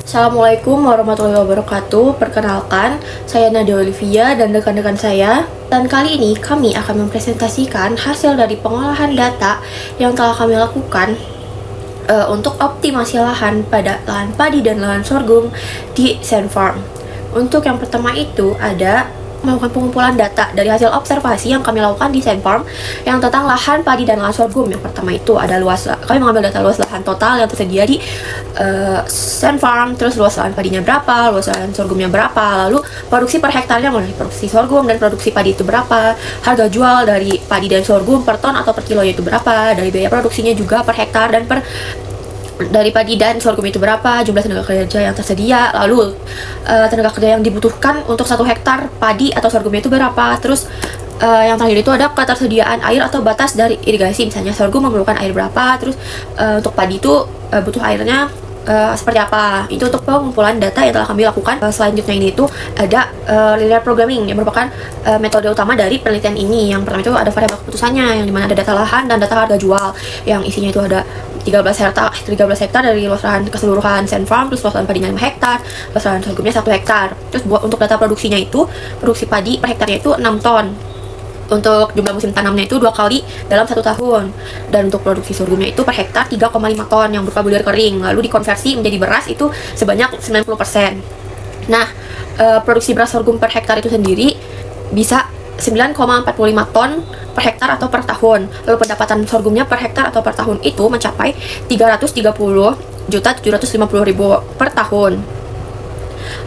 Assalamualaikum warahmatullahi wabarakatuh. Perkenalkan, saya Nadia Olivia dan rekan-rekan saya. Dan kali ini kami akan mempresentasikan hasil dari pengolahan data yang telah kami lakukan untuk optimasi lahan pada lahan padi dan lahan sorghum di Sand Farm. Untuk yang pertama itu ada melakukan pengumpulan data dari hasil observasi yang kami lakukan di Sand Farm yang tentang lahan padi dan lahan sorghum. Yang pertama itu ada kami mengambil data luas lahan total yang tersedia di Sand Farm, terus luas lahan padinya berapa, luas lahan sorghumnya berapa, lalu produksi per hektarnya mulai produksi sorghum dan produksi padi itu berapa, harga jual dari padi dan sorghum per ton atau per kilonya itu berapa, dari biaya produksinya juga per hektar dan dari padi dan sorghum itu berapa, jumlah tenaga kerja yang tersedia, lalu tenaga kerja yang dibutuhkan untuk 1 hektar padi atau sorghum itu berapa, terus yang terakhir itu ada ketersediaan air atau batas dari irigasi, misalnya sorghum memerlukan air berapa, terus untuk padi itu butuh airnya seperti apa. Itu untuk pengumpulan data yang telah kami lakukan. Selanjutnya ini itu ada linear programming yang merupakan metode utama dari penelitian ini. Yang pertama itu ada variabel keputusannya yang dimana ada data lahan dan data harga jual yang isinya itu ada 13 hektar dari luas lahan keseluruhan Sand Farm, terus luas lahan padinya 5 hektar, luas lahan sorghumnya 1 hektar. Terus buat untuk data produksinya itu, produksi padi per hektarnya itu 6 ton. Untuk jumlah musim tanamnya itu 2 kali dalam 1 tahun. Dan untuk produksi sorghumnya itu per hektar 3,5 ton yang berupa bulir kering. Lalu dikonversi menjadi beras itu sebanyak 90%. Nah, produksi beras sorghum per hektar itu sendiri bisa 9,45 ton per hektar atau per tahun. Lalu pendapatan sorghumnya per hektar atau per tahun itu mencapai 330.750.000 per tahun.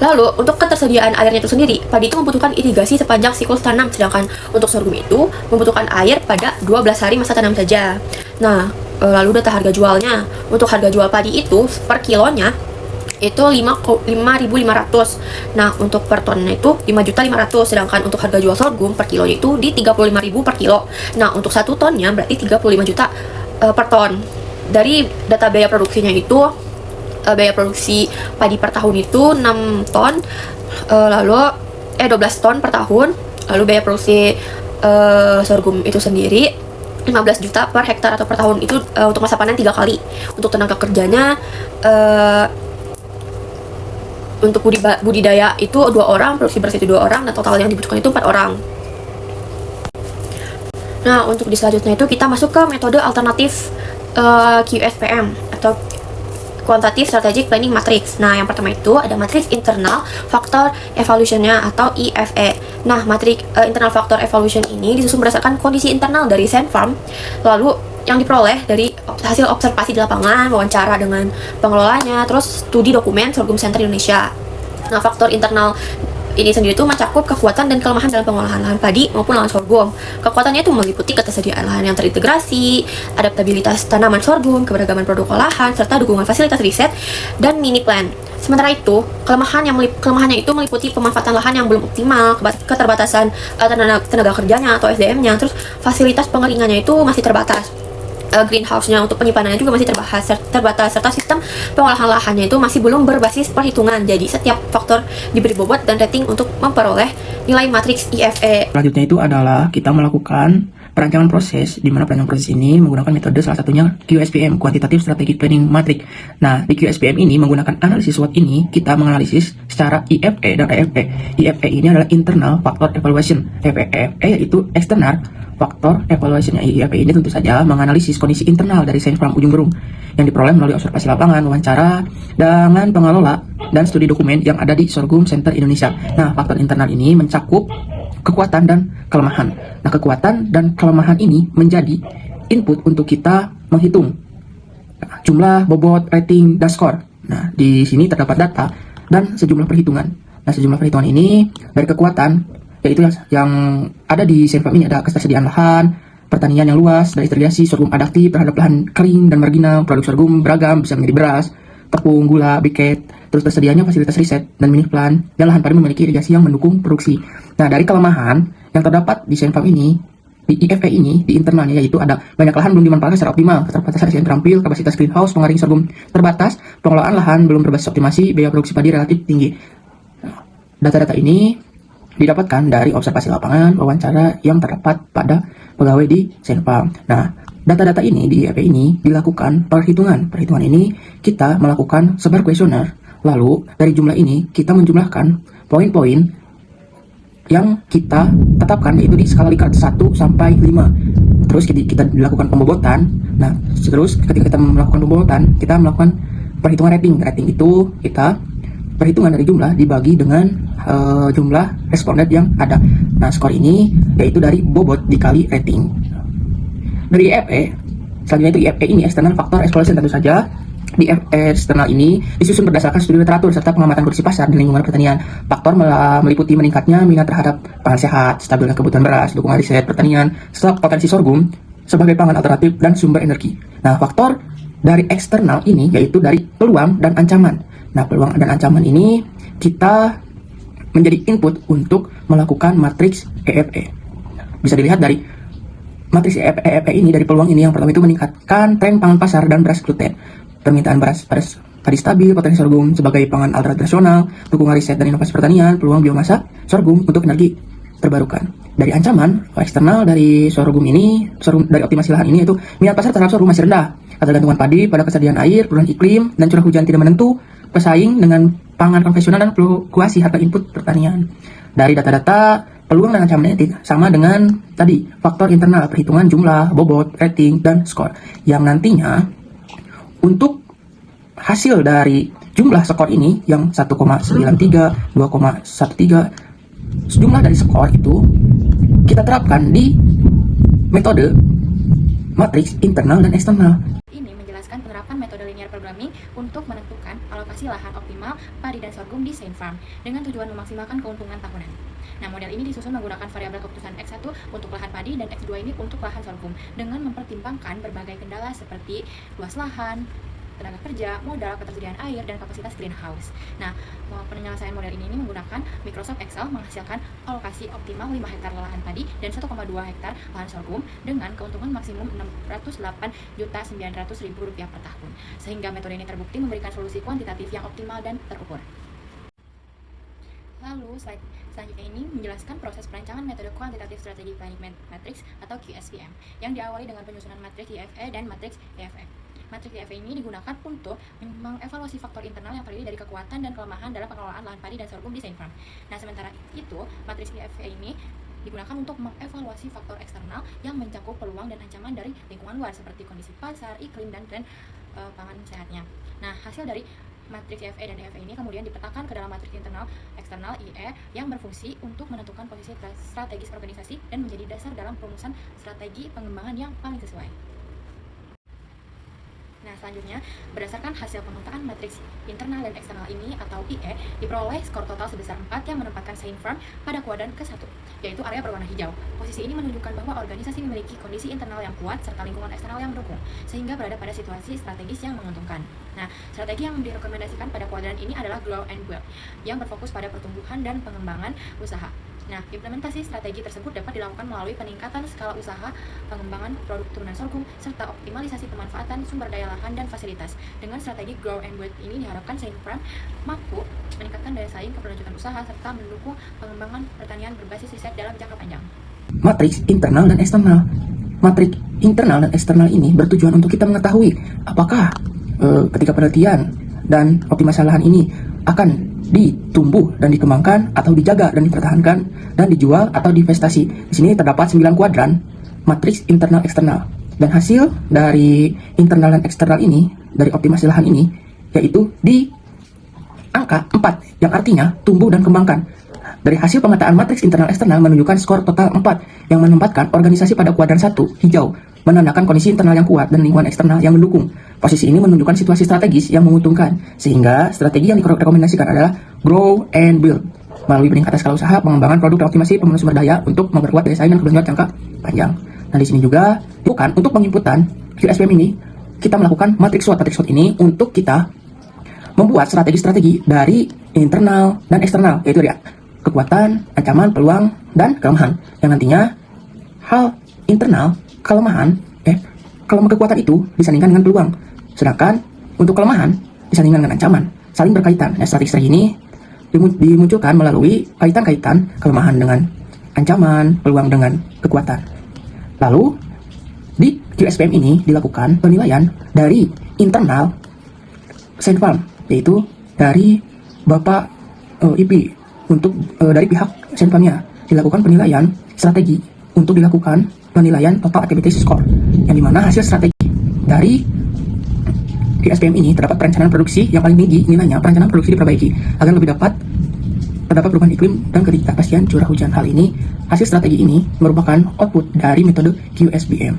Lalu, untuk ketersediaan airnya itu sendiri, padi itu membutuhkan irigasi sepanjang siklus tanam, sedangkan untuk sorghum itu membutuhkan air pada 12 hari masa tanam saja. Nah, lalu data harga jualnya. Untuk harga jual padi itu per kilonya itu 5.500. Nah, untuk per tonnya itu 5.500.000, sedangkan untuk harga jual sorghum per kilonya itu di 35.000 per kilo. Nah, untuk 1 tonnya berarti 35 juta per ton. Dari data biaya produksinya itu biaya produksi padi per tahun itu 6 ton, lalu 12 ton per tahun. Lalu biaya produksi sorghum itu sendiri 15 juta per hektar atau per tahun. Itu untuk masa panen 3 kali. Untuk tenaga kerjanya untuk budidaya itu 2 orang, produksi beras itu 2 orang, dan total yang dibutuhkan itu 4 orang. Nah, untuk di selanjutnya itu kita masuk ke metode alternatif QSPM atau Quantitative Strategic Planning Matrix. Nah, yang pertama itu ada matriks internal factor evaluation-nya atau IFE. Nah, matriks internal factor evaluation ini disusun berdasarkan kondisi internal dari Sand Farm, lalu yang diperoleh dari hasil observasi di lapangan, wawancara dengan pengelolanya, terus studi dokumen Sorghum Center Indonesia. Nah, faktor internal ini sendiri itu mencakup kekuatan dan kelemahan dalam pengolahan lahan padi maupun lahan sorghum. Kekuatannya itu meliputi ketersediaan lahan yang terintegrasi, adaptabilitas tanaman sorghum, keberagaman produk olahan, serta dukungan fasilitas riset dan mini plan. Sementara itu, kelemahannya itu meliputi pemanfaatan lahan yang belum optimal, keterbatasan tenaga kerjanya atau SDM-nya, terus fasilitas pengeringannya itu masih terbatas. Greenhouse-nya untuk penyimpanannya juga masih terbatas, serta sistem pengolahan lahannya itu masih belum berbasis perhitungan. Jadi setiap faktor diberi bobot dan rating untuk memperoleh nilai matriks IFE. Selanjutnya itu adalah kita melakukan perancangan proses, di mana perancangan proses ini menggunakan metode salah satunya QSPM, Quantitative Strategic Planning Matrix. Nah, di QSPM ini menggunakan analisis SWOT ini, kita menganalisis secara IFE dan EFE. IFE ini adalah Internal Factor Evaluation. EFE yaitu External Faktor evaluasinya. IFE ini tentu saja menganalisis kondisi internal dari Sand Farm Ujung Berung yang diperoleh melalui observasi lapangan, wawancara dengan pengelola, dan studi dokumen yang ada di Sorghum Center Indonesia. Nah, faktor internal ini mencakup kekuatan dan kelemahan. Nah, kekuatan dan kelemahan ini menjadi input untuk kita menghitung jumlah, bobot, rating, dan skor. Nah, di sini terdapat data dan sejumlah perhitungan. Nah, sejumlah perhitungan ini dari kekuatan, yaitu yang ada di Sand Farm ini ada ketersediaan lahan, pertanian yang luas, dari irigasi, sorghum adaptif terhadap lahan kering dan marginal, produk sorghum beragam bisa menjadi beras, tepung, gula, briket, terus tersedianya fasilitas riset dan mini plan, dan lahan padi memiliki irigasi yang mendukung produksi. Nah, dari kelemahan yang terdapat di Sand Farm ini, di IFE ini, di internalnya, yaitu ada banyak lahan belum dimanfaatkan secara optimal, keterbatasan SDM terampil, kapasitas greenhouse, pengering sorghum terbatas, pengelolaan lahan belum berbasis optimasi, biaya produksi padi relatif tinggi. Data-data ini didapatkan dari observasi lapangan, wawancara yang terdapat pada pegawai di Sand Farm. Nah, data-data ini di IFE ini dilakukan perhitungan. Perhitungan ini kita melakukan sebar kuesioner Lalu dari jumlah ini kita menjumlahkan poin-poin yang kita tetapkan, yaitu di skala Likert 1 sampai 5. Terus kita dilakukan pembobotan. Nah, terus ketika kita melakukan pembobotan, kita melakukan perhitungan rating. Rating itu kita perhitungan dari jumlah dibagi dengan jumlah responden yang ada. Nah, skor ini yaitu dari bobot dikali rating. Dari IFE, selanjutnya itu IFE ini external factor exploration tentu saja. Di eksternal ini disusun berdasarkan studi literatur serta pengamatan kondisi pasar dan lingkungan pertanian. Faktor meliputi meningkatnya minat terhadap pangan sehat, stabilnya kebutuhan beras, dukungan riset pertanian, serta potensi sorghum sebagai pangan alternatif dan sumber energi. Nah, faktor dari eksternal ini yaitu dari peluang dan ancaman. Nah, peluang dan ancaman ini kita menjadi input untuk melakukan matriks EFE. Bisa dilihat dari matriks EFE ini, dari peluang ini yang pertama itu meningkatkan tren pangan pasar dan beras gluten. Permintaan beras padi stabil, potensi sorghum sebagai pangan alternatif nasional, dukungan riset dan inovasi pertanian, peluang biomasa sorghum untuk energi terbarukan. Dari ancaman eksternal dari sorghum ini, dari optimasi lahan ini, yaitu minat pasar terhadap sorghum masih rendah, ketergantungan padi pada kesediaan air, perubahan iklim, dan curah hujan tidak menentu, pesaing dengan pangan konvensional dan fluktuasi harga input pertanian. Dari data-data, peluang dan ancamannya sama dengan tadi, faktor internal, perhitungan jumlah, bobot, rating, dan skor, yang nantinya untuk hasil dari jumlah skor ini yang 1,93, 2,13, jumlah dari skor itu kita terapkan di metode matriks internal dan eksternal. Ini menjelaskan penerapan metode linear programming untuk menentukan alokasi lahan optimal padi dan sorghum di Saint Farm dengan tujuan memaksimalkan keuntungan tahunan. Nah, model ini disusun menggunakan variabel keputusan X1 untuk lahan padi dan X2 ini untuk lahan sorghum dengan mempertimbangkan berbagai kendala seperti luas lahan, tenaga kerja, modal, ketersediaan air, dan kapasitas greenhouse. Nah, penyelesaian model ini menggunakan Microsoft Excel menghasilkan alokasi optimal 5 hektar lahan padi dan 1,2 hektar lahan sorghum dengan keuntungan maksimum Rp608.900.000 per tahun. Sehingga metode ini terbukti memberikan solusi kuantitatif yang optimal dan terukur. Lalu, slide selanjutnya ini menjelaskan proses perancangan metode Quantitative Strategic Planning Matrix atau QSPM yang diawali dengan penyusunan matriks IFE dan matriks EFE. Matriks IFE ini digunakan untuk mengevaluasi faktor internal yang terdiri dari kekuatan dan kelemahan dalam pengelolaan lahan padi dan sorghum di Saint Farm. Nah, sementara itu, matriks IFE ini digunakan untuk mengevaluasi faktor eksternal yang mencakup peluang dan ancaman dari lingkungan luar seperti kondisi pasar, iklim, dan tren pangan sehatnya. Nah, hasil dari matriks IFE dan EFE ini kemudian dipetakan ke dalam matriks internal eksternal IE yang berfungsi untuk menentukan posisi strategis organisasi dan menjadi dasar dalam perumusan strategi pengembangan yang paling sesuai. Nah, selanjutnya, berdasarkan hasil pemetaan matriks internal dan eksternal ini atau IE, diperoleh skor total sebesar 4 yang menempatkan Saint Farm pada kuadran ke-1, yaitu area berwarna hijau. Posisi ini menunjukkan bahwa organisasi memiliki kondisi internal yang kuat serta lingkungan eksternal yang mendukung, sehingga berada pada situasi strategis yang menguntungkan. Nah, strategi yang direkomendasikan pada kuadran ini adalah Grow and Build, yang berfokus pada pertumbuhan dan pengembangan usaha. Nah, implementasi strategi tersebut dapat dilakukan melalui peningkatan skala usaha, pengembangan produk turunan sorghum, serta optimalisasi pemanfaatan sumber daya lahan dan fasilitas. Dengan strategi Grow and Build ini diharapkan Saint Farm mampu meningkatkan daya saing, keberlanjutan usaha, serta mendukung pengembangan pertanian berbasis riset dalam jangka panjang. Matriks internal dan eksternal. Matriks internal dan eksternal ini bertujuan untuk kita mengetahui apakah ketika penelitian dan optimasi lahan ini akan ditumbuh dan dikembangkan atau dijaga dan dipertahankan dan dijual atau diinvestasi. Di sini terdapat 9 kuadran matriks internal eksternal. Dan hasil dari internal dan eksternal ini, dari optimasi lahan ini, yaitu di angka 4, yang artinya tumbuh dan kembangkan. Dari hasil pemetaan matriks internal eksternal menunjukkan skor total 4 yang menempatkan organisasi pada kuadran 1, hijau, menandakan kondisi internal yang kuat dan lingkungan eksternal yang mendukung. Posisi ini menunjukkan situasi strategis yang menguntungkan, sehingga strategi yang direkomendasikan adalah Grow and Build, melalui peningkatan skala usaha, pengembangan produk dan optimasi pemenuhan sumber daya untuk memperkuat daya saing dan keberlanjutan jangka panjang. Nah, di sini juga bukan untuk penginputan QSPM ini, kita melakukan matriks SWOT. Matriks SWOT ini untuk kita membuat strategi-strategi dari internal dan eksternal, yaitu dari kekuatan, ancaman, peluang, dan kelemahan. Yang nantinya hal internal, kekuatan itu disandingkan dengan peluang. Sedangkan untuk kelemahan disandingkan dengan ancaman, saling berkaitan. Nah, strategi ini dimunculkan melalui kaitan-kaitan kelemahan dengan ancaman, peluang dengan kekuatan. Lalu di QSPM ini dilakukan penilaian dari internal Saint Farm, yaitu dari Bapak IP untuk dari pihak Senpamnya dilakukan penilaian strategi untuk dilakukan penilaian total activity score, yang dimana hasil strategi dari QSPM ini terdapat perencanaan produksi yang paling tinggi nilainya perencanaan produksi diperbaiki agar lebih dapat terdapat perubahan iklim dan ketidakpastian curah hujan. Hal ini, hasil strategi ini merupakan output dari metode QSBM.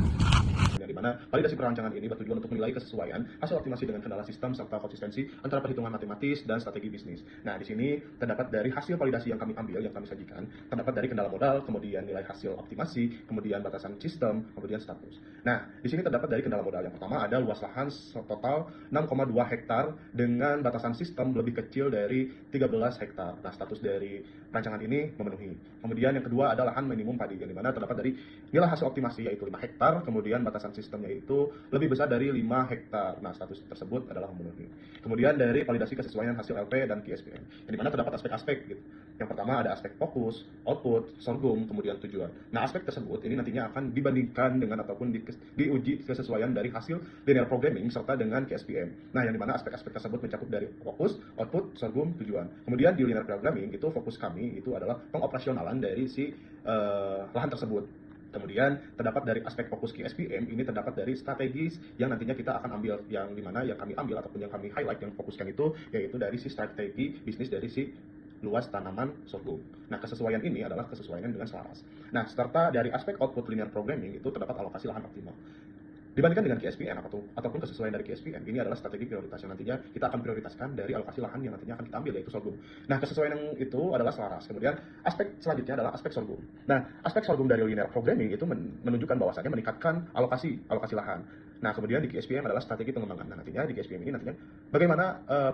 Di mana validasi perancangan ini bertujuan untuk menilai kesesuaian hasil optimasi dengan kendala sistem serta konsistensi antara perhitungan matematis dan strategi bisnis. Nah, di sini terdapat dari hasil validasi yang kami ambil, yang kami sajikan, terdapat dari kendala modal, kemudian nilai hasil optimasi, kemudian batasan sistem, kemudian status. Nah, di sini terdapat dari kendala modal. Yang pertama ada luas lahan total 6,2 hektar dengan batasan sistem lebih kecil dari 13 hektar. Nah, status dari rancangan ini memenuhi. Kemudian yang kedua ada lahan minimum padi, yang dimana terdapat dari nilai hasil optimasi yaitu 5 hektar, kemudian batasan sistemnya itu lebih besar dari 5 hektar. Nah, status tersebut adalah memenuhi. Kemudian dari validasi kesesuaian hasil LP dan QSPM, yang dimana terdapat aspek-aspek gitu. Yang pertama ada aspek fokus, output, sorghum, kemudian tujuan. Nah, aspek tersebut ini nantinya akan dibandingkan dengan ataupun diuji kesesuaian dari hasil linear programming serta dengan QSPM. Nah, yang dimana aspek-aspek tersebut mencakup dari fokus, output, sorghum, tujuan. Kemudian di linear programming itu fokus kami itu adalah pengoperasionalan dari si lahan tersebut. Kemudian terdapat dari aspek fokus QSPM ini terdapat dari strategis yang nantinya kita akan ambil, yang dimana yang kami ambil ataupun yang kami highlight, yang fokuskan itu yaitu dari si strategi bisnis dari si luas tanaman sorghum. Nah, kesesuaian ini adalah kesesuaian dengan selaras. Nah, serta dari aspek output linear programming itu terdapat alokasi lahan optimal. Dibandingkan dengan QSPM ataupun kesesuaian dari QSPM, ini adalah strategi prioritas yang nantinya kita akan prioritaskan dari alokasi lahan yang nantinya akan kita ambil, yaitu sorghum. Nah, kesesuaian yang itu adalah selaras. Kemudian aspek selanjutnya adalah aspek sorghum. Nah, aspek sorghum dari linear programming itu menunjukkan bahwasanya meningkatkan alokasi lahan. Nah, kemudian di QSPM adalah strategi pengembangan. Nah, nantinya di QSPM ini nantinya bagaimana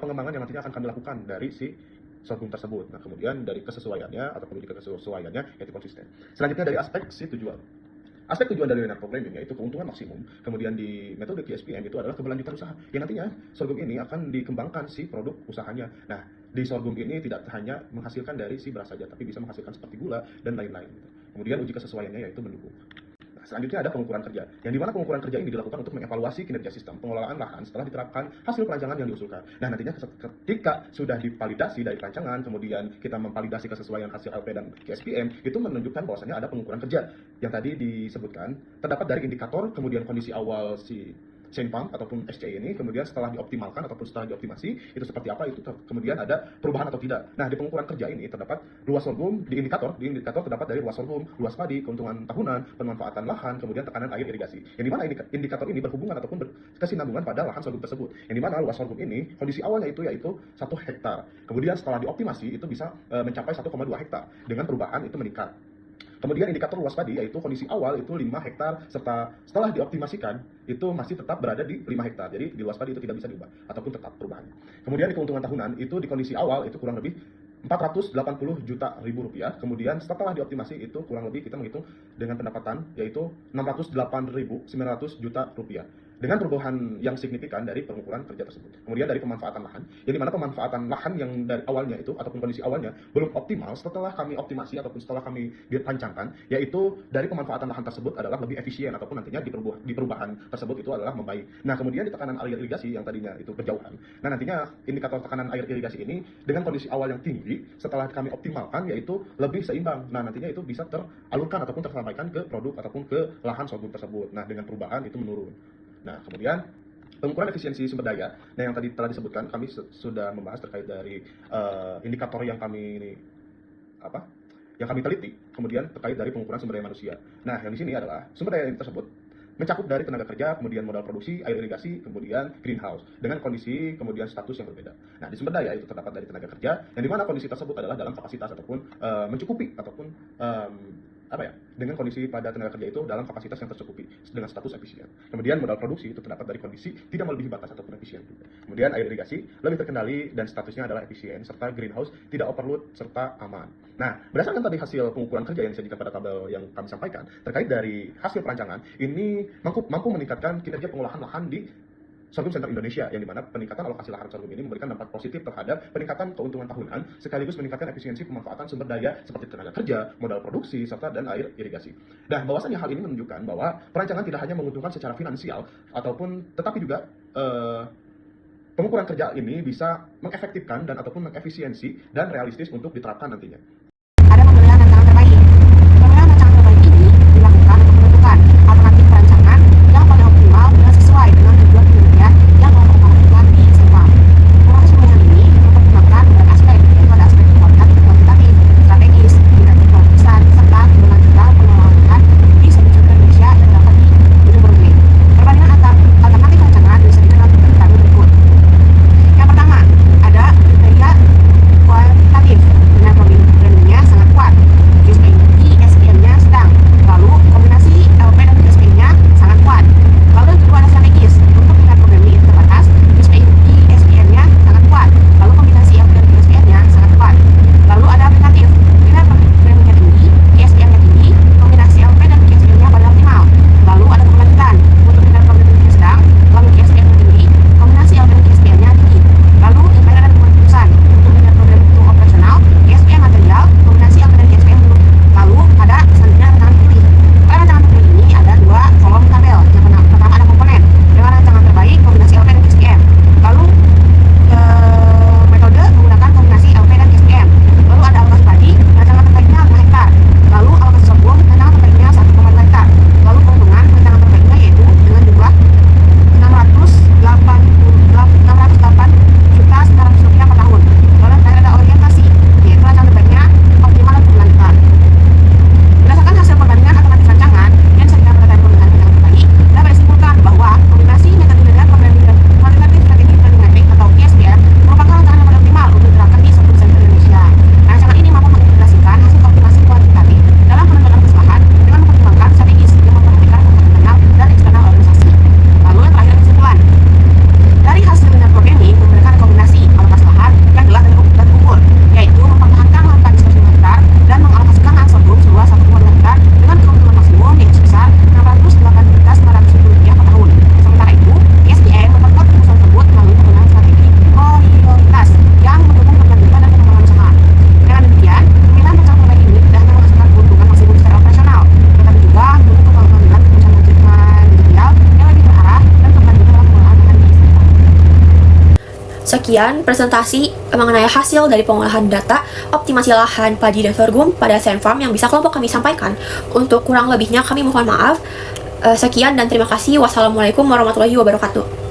pengembangan yang nantinya akan kami lakukan dari si sorghum tersebut. Nah, kemudian dari kesesuaiannya ataupun dari kesesuaiannya yaitu konsisten. Selanjutnya dari aspek si tujuan. Aspek tujuan dari linear programming yaitu keuntungan maksimum. Kemudian di metode QSPM itu adalah keberlanjutan usaha, yang nantinya sorghum ini akan dikembangkan si produk usahanya. Nah, di sorghum ini tidak hanya menghasilkan dari si beras saja, tapi bisa menghasilkan seperti gula dan lain-lain. Kemudian uji kesesuaiannya yaitu mendukung. Selanjutnya ada pengukuran kerja, yang dimana pengukuran kerja ini dilakukan untuk mengevaluasi kinerja sistem pengelolaan lahan setelah diterapkan hasil perancangan yang diusulkan. Nah, nantinya ketika sudah divalidasi dari perancangan, kemudian kita memvalidasi kesesuaian hasil LP dan QSPM, itu menunjukkan bahwasanya ada pengukuran kerja yang tadi disebutkan, terdapat dari indikator, kemudian kondisi awal si Senpam ataupun SCI ini, kemudian setelah dioptimalkan ataupun setelah dioptimasi itu seperti apa, itu kemudian ada perubahan atau tidak. Nah, di pengukuran kerja ini terdapat luas sorghum, di indikator terdapat dari luas sorghum, luas padi, keuntungan tahunan, pemanfaatan lahan, kemudian tekanan air irigasi. Yang dimana indikator ini berhubungan ataupun berkesinambungan pada lahan sorghum tersebut. Yang dimana luas sorghum ini kondisi awalnya itu yaitu 1 hektar. Kemudian setelah dioptimasi itu bisa mencapai 1,2 hektar dengan perubahan itu meningkat. Kemudian indikator luas padi yaitu kondisi awal itu 5 hektar serta setelah dioptimasikan itu masih tetap berada di 5 hektar. Jadi di luas padi itu tidak bisa diubah ataupun tetap perubahannya. Kemudian di keuntungan tahunan itu di kondisi awal itu kurang lebih 480 juta ribu rupiah. Kemudian setelah dioptimasi itu kurang lebih kita menghitung dengan pendapatan yaitu 608.900 juta rupiah. Dengan perubahan yang signifikan dari pengukuran kerja tersebut. Kemudian dari pemanfaatan lahan, yang dimana pemanfaatan lahan yang dari awalnya itu ataupun kondisi awalnya belum optimal, setelah kami optimasi ataupun setelah kami dirancangkan, yaitu dari pemanfaatan lahan tersebut adalah lebih efisien ataupun nantinya di perubahan tersebut itu adalah membaik. Nah, kemudian di tekanan air irigasi yang tadinya itu berjauhan. Nah, nantinya indikator tekanan air irigasi ini dengan kondisi awal yang tinggi, setelah kami optimalkan yaitu lebih seimbang. Nah, nantinya itu bisa teralurkan ataupun tersampaikan ke produk ataupun ke lahan sorghum tersebut. Nah, dengan perubahan itu menurun. Nah, kemudian pengukuran efisiensi sumber daya. Nah, yang tadi telah disebutkan, kami sudah membahas terkait dari indikator yang kami teliti, kemudian terkait dari pengukuran sumber daya manusia. Nah, yang di sini adalah sumber daya tersebut mencakup dari tenaga kerja, kemudian modal produksi, air irigasi, kemudian greenhouse dengan kondisi kemudian status yang berbeda. Nah, di sumber daya itu terdapat dari tenaga kerja, yang dimana kondisi tersebut adalah dalam kapasitas ataupun mencukupi ataupun dengan kondisi pada tenaga kerja itu dalam kapasitas yang tercukupi dengan status efisien. Kemudian modal produksi itu terdapat dari kondisi tidak melebihi batas ataupun efisien. Kemudian air irigasi lebih terkendali dan statusnya adalah efisien, serta greenhouse tidak overload serta aman. Nah, berdasarkan tadi hasil pengukuran kerja yang disajikan pada tabel yang kami sampaikan terkait dari hasil perancangan ini mampu meningkatkan kinerja pengolahan lahan di Sorghum Center Indonesia, yang dimana peningkatan alokasi lahan sorghum ini memberikan dampak positif terhadap peningkatan keuntungan tahunan sekaligus meningkatkan efisiensi pemanfaatan sumber daya seperti tenaga kerja, modal produksi, serta dan air irigasi. Nah, bahwasannya hal ini menunjukkan bahwa perancangan tidak hanya menguntungkan secara finansial ataupun tetapi juga pengukuran kerja ini bisa mengefektifkan dan ataupun mengefisiensi dan realistis untuk diterapkan nantinya. Ada pemilihan rancangan terbaik. Pemilihan rancangan terbaik ini dilakukan untuk menentukan alternatif perancangan yang paling optimal dan sesuai dengan tujuan penelitian yang telah dilakukan di Senfam. Proses pemilihan ini mempertimbangkan beberapa aspek, yaitu ada aspek kuantitatif, strategis, tingkat kebagusan, serta keberlanjutan pengelolaan lahan di seluruh Indonesia yang dapat di ujung berbagai. Perbandingan antar alternatif rancangan bisa dilakukan tabel berikut. Yang pertama, ada kriteria kualitatif dengan pemilihannya sangat kuat. QSPM-nya sedang. Lalu kombinasi LP dan QSPM-nya sangat kuat. Lalu yang kedua ada strategis. Untuk tingkat programming terbatas, QSPM-nya sangat kuat. Lalu kombinasi LP dan QSPM-nya sangat kuat. Lalu ada aplikatif. Tingkat programmingnya tinggi, QSPM-nya tinggi, kombinasi LP dan QSPM-nya pada optimal. Lalu ada keberlanjutan. Untuk tingkat programming sedang, lalu QSPM-nya tinggi, kombinasi LP dan QSPM-nya tinggi. Lalu yang terakhir ada keputusan. Untuk tingkat programming itu operasional, QSPM material, kombinasi LP dan QSPM belum. Lalu ada selanjutnya rancangan terpilih. Pada rancangan terpilih ini ada dua kolom tabel. Yang pertama ada komponen dengan rancangan terbaik kombinasi LP dan QSPM. Lalu metode menggunakan kombinasi LP dan QSPM. Lalu ada alokasi padi, rancangan terbaiknya 5 hektar. Lalu alokasi sorghum, rancangan terbaiknya 1,5 hektar. Lalu keuntungan rancangan terbaiknya yaitu dengan jumlah 608 juta 900 rupiah per tahun. Lalu yang terakhir ada orientasi, yaitu rancangan terbaiknya optimal dan berkelanjutan. Berdasarkan hasil perbandingan alternatif rancangan yang disajikan pada tabel pemilihan rancangan terbaik, dapat disimpulkan bahwa kombinasi metode linear programming dan kuantitatif strategi planning matrix atau QSPM merupakan rancangan yang paling optimal untuk diterapkan di seluruh desain Indonesia. Rancangan ini mampu mengintegrasikan hasil optimasi kuantitatif dalam penentuan kesalahan dengan mempertimbangkan strategis yang memperhatikan faktor internal dan eksternal organisasi. Lalu yang terakhir kesimpulan. Dari hasil linear programming memberikan rekomendasi alokasi lahan yang jelas dan ukur, yaitu mempertahankan lahan padi sebesar 5 hektar dan mengalokasikan lahan sorghum seluas 1,2 hektar dengan keuntungan maksimum yaitu sebesar 608 juta 900 rupiah per tahun. Sementara itu, QSPM memperkuat keputusan tersebut melalui penggunaan strategi prioritas yang mendukung keberlanjutan dan pengembangan usaha. Dengan demikian, pemilihan rancangan terbaik ini tidak hanya menghasilkan keuntungan maksimum secara operasional, tetapi juga mendukung pengembangan keputusan manajerial yang lebih terarah dan keberlanjutan dalam pengolahan lahan di Senfam. Sekian presentasi mengenai hasil dari pengolahan data optimasi lahan padi dan sorghum pada Senfam yang bisa kelompok kami sampaikan. Untuk kurang lebihnya kami mohon maaf. Sekian dan terima kasih. Wassalamualaikum warahmatullahi wabarakatuh.